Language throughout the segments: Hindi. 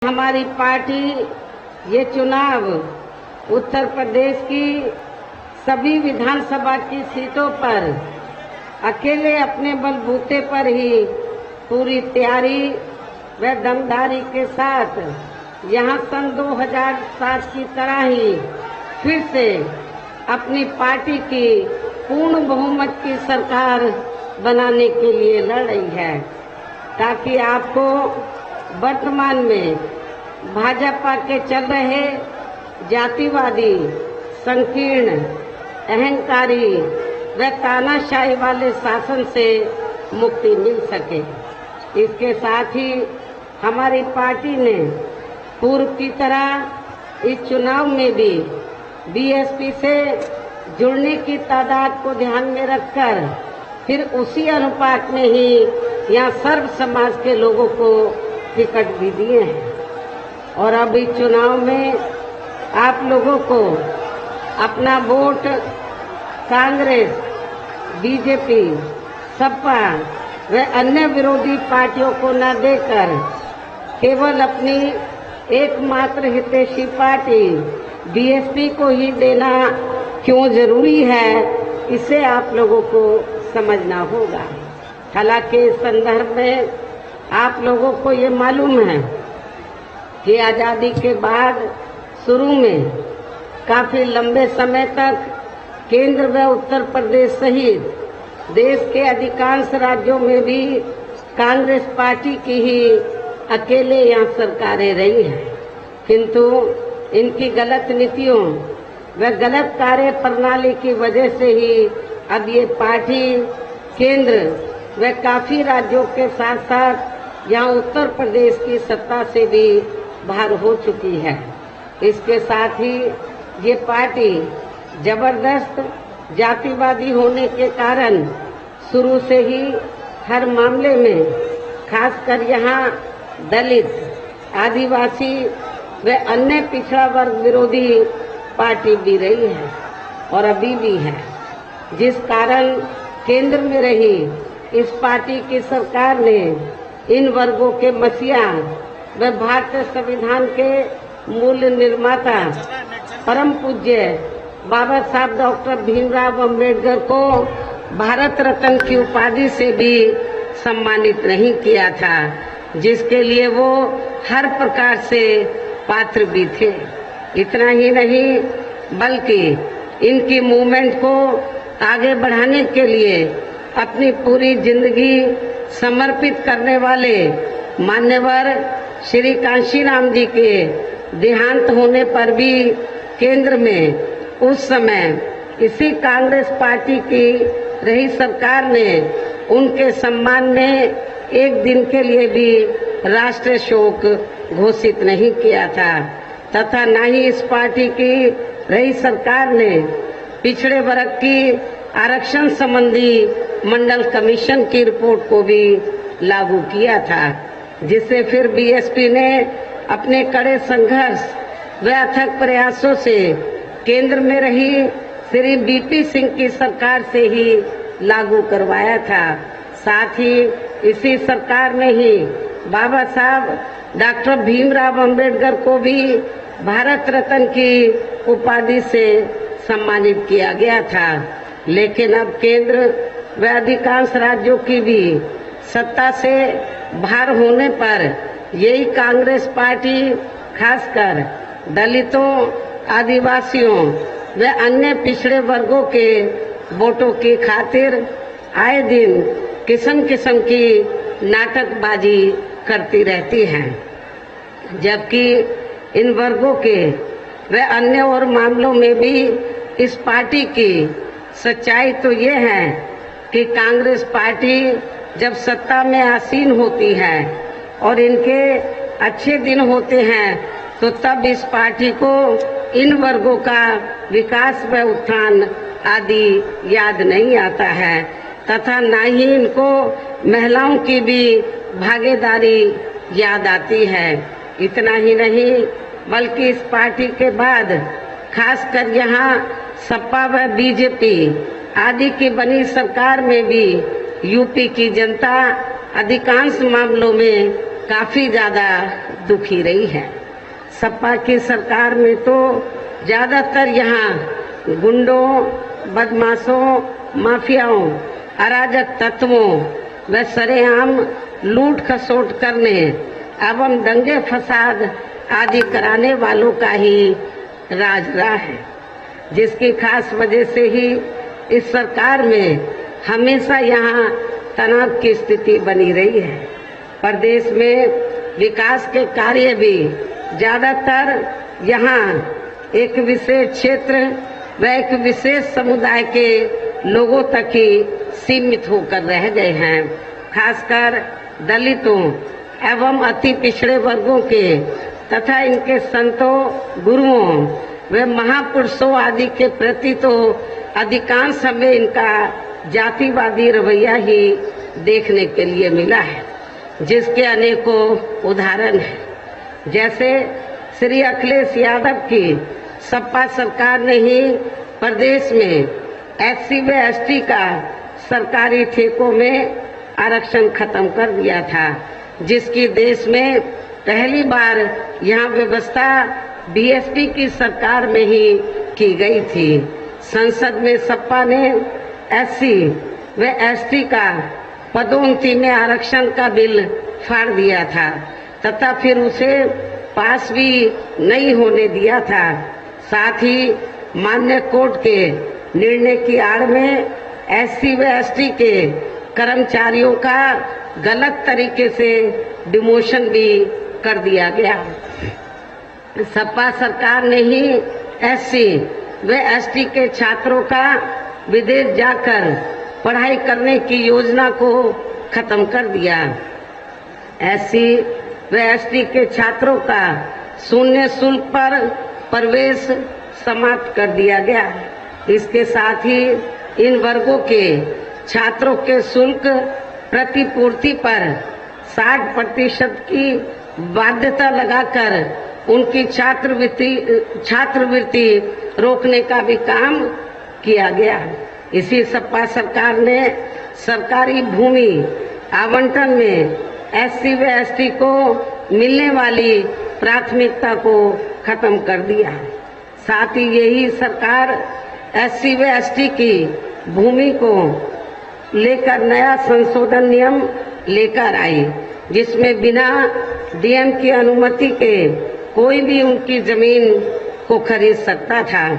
हमारी पार्टी ये चुनाव उत्तर प्रदेश की सभी विधानसभा की सीटों पर अकेले अपने बलबूते पर ही पूरी तैयारी व दमदारी के साथ यहां सन 2007 की तरह ही फिर से अपनी पार्टी की पूर्ण बहुमत की सरकार बनाने के लिए लड़ रही है, ताकि आपको वर्तमान में भाजपा के चल रहे जातिवादी, संकीर्ण, अहंकारी व तानाशाही वाले शासन से मुक्ति मिल सके। इसके साथ ही हमारी पार्टी ने पूर्व की तरह इस चुनाव में भी बीएसपी से जुड़ने की तादाद को ध्यान में रखकर फिर उसी अनुपात में ही यहाँ सर्व समाज के लोगों को टिकट भी दिए हैं। और अब इस चुनाव में आप लोगों को अपना वोट कांग्रेस, बीजेपी, सपा व अन्य विरोधी पार्टियों को न देकर केवल अपनी एकमात्र हितैषी पार्टी बीएसपी को ही देना क्यों जरूरी है, इसे आप लोगों को समझना होगा। हालांकि इस संदर्भ में आप लोगों को ये मालूम है कि आजादी के बाद शुरू में काफी लंबे समय तक केंद्र व उत्तर प्रदेश सहित देश के अधिकांश राज्यों में भी कांग्रेस पार्टी की ही अकेले यहाँ सरकारें रही हैं, किंतु इनकी गलत नीतियों व गलत कार्य प्रणाली की वजह से ही अब ये पार्टी केंद्र व काफी राज्यों के साथ साथ यहाँ उत्तर प्रदेश की सत्ता से भी बाहर हो चुकी है। इसके साथ ही ये पार्टी जबरदस्त जातिवादी होने के कारण शुरू से ही हर मामले में खासकर यहाँ दलित, आदिवासी व अन्य पिछड़ा वर्ग विरोधी पार्टी भी रही है और अभी भी है, जिस कारण केंद्र में रही इस पार्टी की सरकार ने इन वर्गों के मसीहा व भारतीय संविधान के मूल निर्माता परम पूज्य बाबा साहब डॉक्टर भीमराव अम्बेडकर को भारत रत्न की उपाधि से भी सम्मानित नहीं किया था, जिसके लिए वो हर प्रकार से पात्र भी थे। इतना ही नहीं बल्कि इनकी मूवमेंट को आगे बढ़ाने के लिए अपनी पूरी जिंदगी समर्पित करने वाले मान्यवर श्री कांशीराम जी के देहांत होने पर भी केंद्र में उस समय इसी कांग्रेस पार्टी की रही सरकार ने उनके सम्मान में एक दिन के लिए भी राष्ट्रीय शोक घोषित नहीं किया था, तथा न ही इस पार्टी की रही सरकार ने पिछड़े वर्ग की आरक्षण संबंधी मंडल कमीशन की रिपोर्ट को भी लागू किया था, जिसे फिर बीएसपी ने अपने कड़े संघर्ष व अथक प्रयासों से केंद्र में रही श्री बीपी सिंह की सरकार से ही लागू करवाया था। साथ ही इसी सरकार ने ही बाबा साहब डॉक्टर भीमराव अम्बेडकर को भी भारत रत्न की उपाधि से सम्मानित किया गया था। लेकिन अब केंद्र व अधिकांश राज्यों की भी सत्ता से बाहर होने पर यही कांग्रेस पार्टी खासकर दलितों, आदिवासियों व अन्य पिछड़े वर्गों के वोटों की खातिर आए दिन किस्म किस्म की नाटकबाजी करती रहती है, जबकि इन वर्गों के व अन्य और मामलों में भी इस पार्टी की सच्चाई तो ये है कि कांग्रेस पार्टी जब सत्ता में आसीन होती है और इनके अच्छे दिन होते हैं तो तब इस पार्टी को इन वर्गों का विकास व उत्थान आदि याद नहीं आता है, तथा न ही इनको महिलाओं की भी भागीदारी याद आती है। इतना ही नहीं बल्कि इस पार्टी के बाद खासकर यहाँ सपा व बीजेपी आदि की बनी सरकार में भी यूपी की जनता अधिकांश मामलों में काफी ज्यादा दुखी रही है। सपा की सरकार में तो ज्यादातर यहाँ गुंडों, बदमाशों, माफियाओं, अराजक तत्वों व सरेआम लूट खसोट करने एवं दंगे फसाद आदि कराने वालों का ही राज रहा है, जिसकी खास वजह से ही इस सरकार में हमेशा यहाँ तनाव की स्थिति बनी रही है। प्रदेश में विकास के कार्य भी ज्यादातर यहाँ एक विशेष क्षेत्र व एक विशेष समुदाय के लोगों तक ही सीमित होकर रह गए हैं। खासकर दलितों एवं अति पिछड़े वर्गों के तथा इनके संतों, गुरुओं व महापुरुषों आदि के प्रति तो अधिकांश समय इनका जातिवादी रवैया ही देखने के लिए मिला है, जिसके अनेकों उदाहरण हैं। जैसे श्री अखिलेश यादव की सपा सरकार ने ही प्रदेश में SC व ST का सरकारी ठेकों में आरक्षण खत्म कर दिया था, जिसकी देश में पहली बार यहाँ व्यवस्था BSP की सरकार में ही की गई थी। संसद में सपा ने SC व ST का पदोन्नति में आरक्षण का बिल फाड़ दिया था तथा फिर उसे पास भी नहीं होने दिया था। साथ ही माननीय कोर्ट के निर्णय की आड़ में SC व ST के कर्मचारियों का गलत तरीके से डिमोशन भी कर दिया गया। सपा सरकार ने ही SC व ST के छात्रों का विदेश जाकर पढ़ाई करने की योजना को खत्म कर दिया। SC व ST के छात्रों का शून्य शुल्क पर प्रवेश समाप्त कर दिया गया। इसके साथ ही इन वर्गों के छात्रों के शुल्क प्रतिपूर्ति पर 60% की बाध्यता लगाकर उनकी छात्रवृत्ति रोकने का भी काम किया गया। इसी सपा सरकार ने सरकारी भूमि आवंटन में SC व ST को मिलने वाली प्राथमिकता को खत्म कर दिया। साथ ही यही सरकार SC व ST की भूमि को लेकर नया संशोधन नियम लेकर आई, जिसमें बिना DM की अनुमति के कोई भी उनकी जमीन को खरीद सकता था,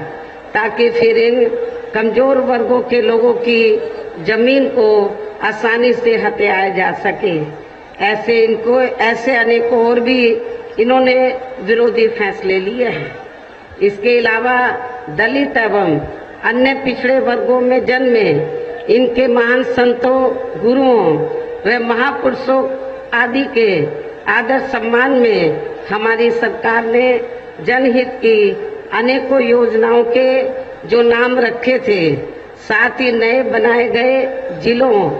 ताकि फिर इन कमजोर वर्गों के लोगों की जमीन को आसानी से हथियाया जा सके। ऐसे अनेकों और भी इन्होंने विरोधी फैसले लिए हैं। इसके अलावा दलित एवं अन्य पिछड़े वर्गों में जन्मे इनके महान संतों, गुरुओं व महापुरुषों आदि के आदर सम्मान में हमारी सरकार ने जनहित की अनेकों योजनाओं के जो नाम रखे थे, साथ ही नए बनाए गए जिलों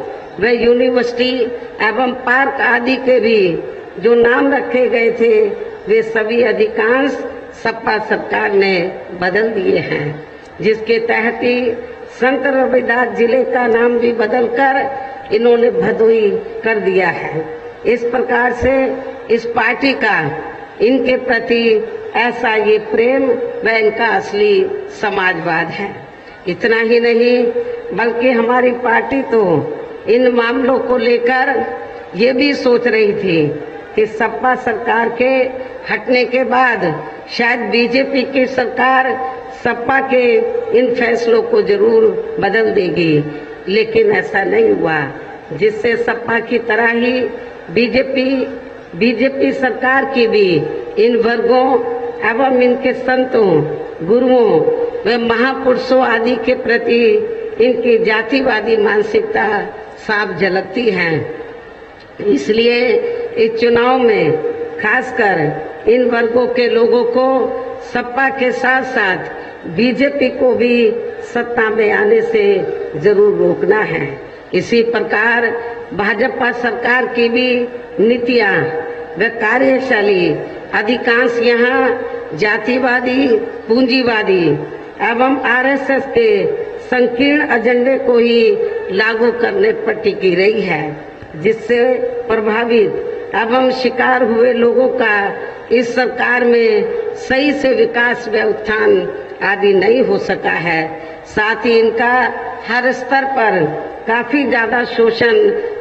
व यूनिवर्सिटी एवं पार्क आदि के भी जो नाम रखे गए थे, वे सभी अधिकांश सपा सरकार ने बदल दिए हैं, जिसके तहत ही संत रविदास जिले का नाम भी बदलकर इन्होंने भदोई कर दिया है। इस प्रकार से इस पार्टी का इनके प्रति ऐसा ये प्रेम व इनका असली समाजवाद है। इतना ही नहीं, बल्कि हमारी पार्टी तो इन मामलों को लेकर ये भी सोच रही थी कि सपा सरकार के हटने के बाद शायद बीजेपी की सरकार सपा के इन फैसलों को जरूर बदल देगी, लेकिन ऐसा नहीं हुआ, जिससे सपा की तरह ही बीजेपी सरकार की भी इन वर्गों एवं इनके संतों, गुरुओं व महापुरुषों आदि के प्रति इनकी जातिवादी मानसिकता साफ झलकती है। इसलिए इस चुनाव में खासकर इन वर्गों के लोगों को सपा के साथ साथ बीजेपी को भी सत्ता में आने से जरूर रोकना है। इसी प्रकार भाजपा सरकार की भी नीतियां व कार्यशैली अधिकांश यहाँ जातिवादी, पूंजीवादी एवं RSS के संकीर्ण एजेंडे को ही लागू करने पर टिकी रही है, जिससे प्रभावित अब हम शिकार हुए लोगों का इस सरकार में सही से विकास व उत्थान आदि नहीं हो सका है। साथ ही इनका हर स्तर पर काफी ज्यादा शोषण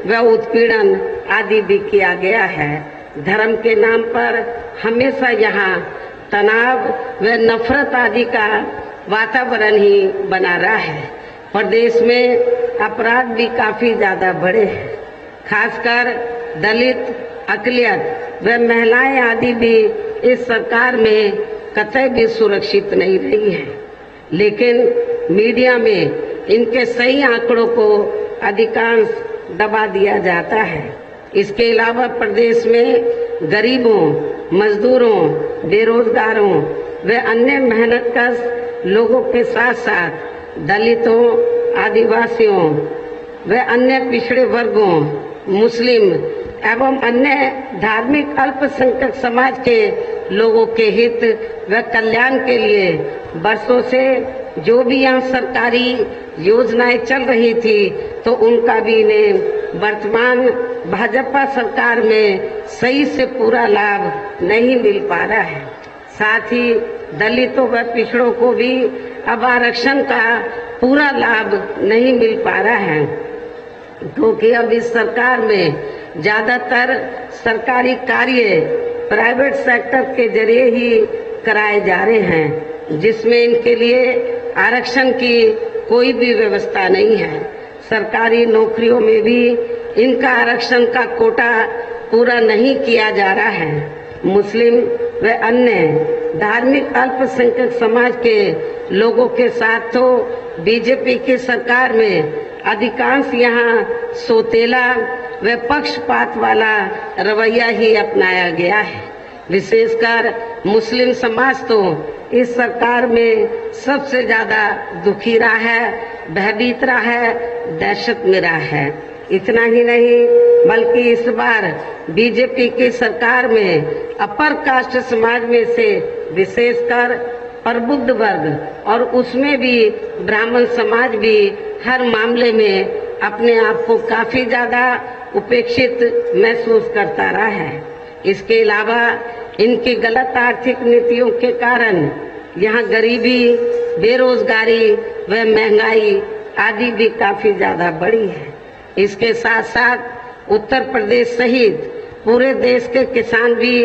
व उत्पीड़न आदि भी किया गया है। धर्म के नाम पर हमेशा यहाँ तनाव व नफरत आदि का वातावरण ही बना रहा है। प्रदेश में अपराध भी काफी ज्यादा बढ़े हैं। खासकर दलित, अकलियत व महिलाएं आदि भी इस सरकार में कतई भी सुरक्षित नहीं रही है। लेकिन मीडिया में इनके सही आंकड़ों को अधिकांश दबा दिया जाता है। इसके अलावा प्रदेश में गरीबों, मजदूरों, बेरोजगारों व अन्य मेहनतकश लोगों के साथ साथ दलितों, आदिवासियों व अन्य पिछड़े वर्गों, मुस्लिम एवं अन्य धार्मिक अल्पसंख्यक समाज के लोगों के हित व कल्याण के लिए वर्षों से जो भी यहाँ सरकारी योजनाएं चल रही थी तो उनका भी इन्हें वर्तमान भाजपा सरकार में सही से पूरा लाभ नहीं मिल पा रहा है। साथ ही दलितों व पिछड़ों को भी अब आरक्षण का पूरा लाभ नहीं मिल पा रहा है, क्योंकि अब इस सरकार में ज्यादातर सरकारी कार्य प्राइवेट सेक्टर के जरिए ही कराए जा रहे हैं, जिसमें इनके लिए आरक्षण की कोई भी व्यवस्था नहीं है। सरकारी नौकरियों में भी इनका आरक्षण का कोटा पूरा नहीं किया जा रहा है। मुस्लिम व अन्य धार्मिक अल्पसंख्यक समाज के लोगों के साथ तो बीजेपी की सरकार में अधिकांश यहाँ सोतेला व पक्षपात वाला रवैया ही अपनाया गया है। विशेषकर मुस्लिम समाज तो इस सरकार में सबसे ज्यादा दुखी रहा है, भयभीत रहा है, दहशत में रहा है। इतना ही नहीं बल्कि इस बार बीजेपी की सरकार में अपर कास्ट समाज में से विशेषकर प्रबुद्ध वर्ग और उसमें भी ब्राह्मण समाज भी हर मामले में अपने आप को काफी ज्यादा उपेक्षित महसूस करता रहा है। इसके अलावा इनकी गलत आर्थिक नीतियों के कारण यहाँ गरीबी, बेरोजगारी व महंगाई आदि भी काफी ज्यादा बढ़ी है। इसके साथ साथ उत्तर प्रदेश सहित पूरे देश के किसान भी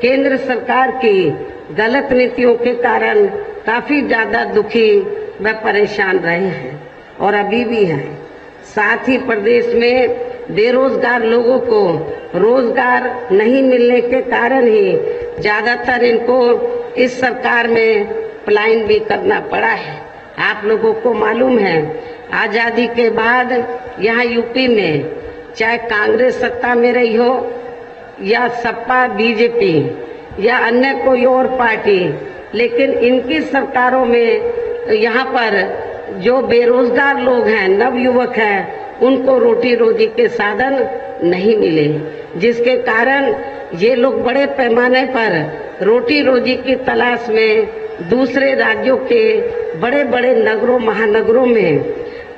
केंद्र सरकार की गलत नीतियों के कारण काफी ज्यादा दुखी व परेशान रहे हैं और अभी भी हैं। साथ ही प्रदेश में बेरोजगार लोगों को रोजगार नहीं मिलने के कारण ही ज्यादातर इनको इस सरकार में पलायन भी करना पड़ा है। आप लोगों को मालूम है आजादी के बाद यहाँ यूपी में चाहे कांग्रेस सत्ता में रही हो या सपा बीजेपी या अन्य कोई और पार्टी, लेकिन इनकी सरकारों में यहाँ पर जो बेरोजगार लोग हैं, नवयुवक हैं, उनको रोटी रोजी के साधन नहीं मिले, जिसके कारण ये लोग बड़े पैमाने पर रोटी रोजी की तलाश में दूसरे राज्यों के बड़े बड़े नगरों, महानगरों में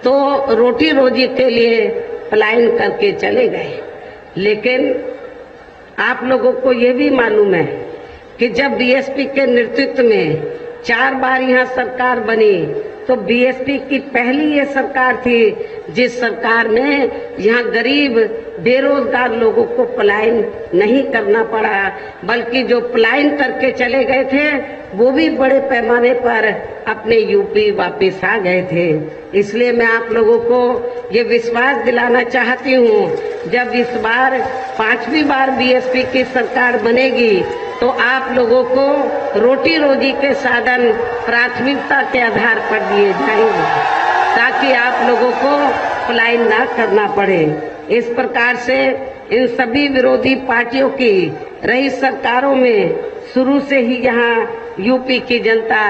तो रोटी रोजी के लिए पलायन करके चले गए। लेकिन आप लोगों को ये भी मालूम है कि जब बीएसपी के नेतृत्व में 4 बार यहाँ सरकार बनी तो बीएसपी की पहली ये सरकार थी जिस सरकार में यहाँ गरीब बेरोजगार लोगों को पलायन नहीं करना पड़ा, बल्कि जो पलायन करके चले गए थे वो भी बड़े पैमाने पर अपने यूपी वापस आ गए थे। इसलिए मैं आप लोगों को ये विश्वास दिलाना चाहती हूँ, जब इस बार 5वीं बार बीएसपी की सरकार बनेगी तो आप लोगों को रोटी रोजी के साधन प्राथमिकता के आधार पर दिए जाएंगे ताकि आप लोगों को पलायन ना करना पड़े। इस प्रकार से इन सभी विरोधी पार्टियों की रही सरकारों में शुरू से ही यहाँ यूपी की जनता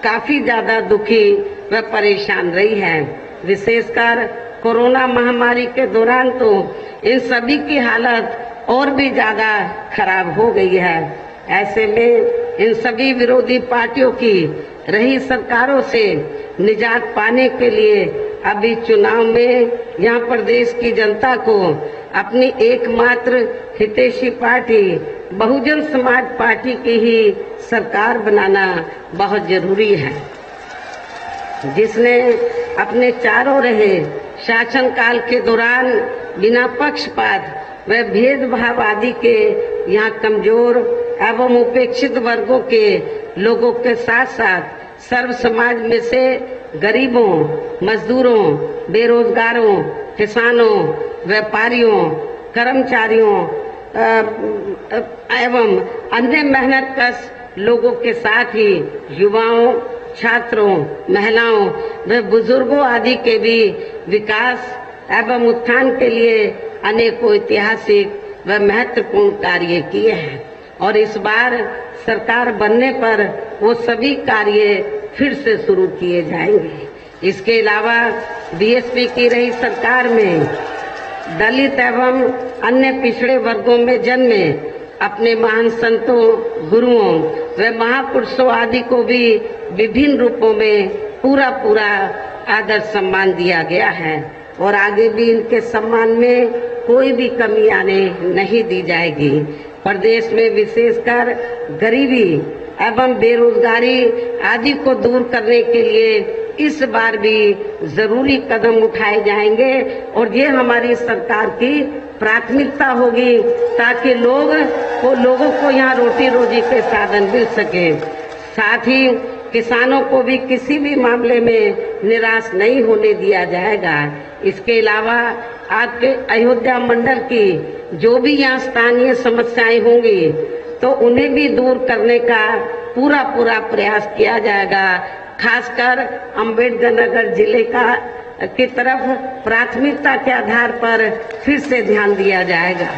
काफी ज्यादा दुखी व परेशान रही है। विशेषकर कोरोना महामारी के दौरान तो इन सभी की हालत और भी ज्यादा खराब हो गई है। ऐसे में इन सभी विरोधी पार्टियों की रही सरकारों से निजात पाने के लिए अभी चुनाव में यहाँ प्रदेश की जनता को अपनी एकमात्र हितैषी पार्टी बहुजन समाज पार्टी की ही सरकार बनाना बहुत जरूरी है, जिसने अपने चारों रहे शासनकाल के दौरान बिना पक्षपात व भेदभाव आदि के यहाँ कमजोर एवं उपेक्षित वर्गों के लोगों के साथ साथ सर्व समाज में से गरीबों, मजदूरों, बेरोजगारों, किसानों, व्यापारियों, कर्मचारियों एवं अन्य मेहनतकश लोगों के साथ ही युवाओं, छात्रों, महिलाओं व बुजुर्गों आदि के भी विकास एवं उत्थान के लिए अनेकों ऐतिहासिक व महत्वपूर्ण कार्य किए हैं और इस बार सरकार बनने पर वो सभी कार्य फिर से शुरू किए जाएंगे। इसके अलावा बीएसपी की रही सरकार में दलित एवं अन्य पिछड़े वर्गों में जन्मे अपने महान संतों, गुरुओं व महापुरुषों आदि को भी विभिन्न रूपों में पूरा आदर सम्मान दिया गया है और आगे भी इनके सम्मान में कोई भी कमी आने नहीं दी जाएगी। प्रदेश में विशेषकर गरीबी एवं बेरोजगारी आदि को दूर करने के लिए इस बार भी जरूरी कदम उठाए जाएंगे और ये हमारी सरकार की प्राथमिकता होगी ताकि लोगों को यहाँ रोटी रोजी के साधन मिल सके। साथ ही किसानों को भी किसी भी मामले में निराश नहीं होने दिया जाएगा। इसके अलावा आपके अयोध्या मंडल की जो भी यहाँ स्थानीय समस्याएं होंगी तो उन्हें भी दूर करने का पूरा प्रयास किया जाएगा। खासकर अम्बेडकर नगर जिले की तरफ प्राथमिकता के आधार पर फिर से ध्यान दिया जाएगा।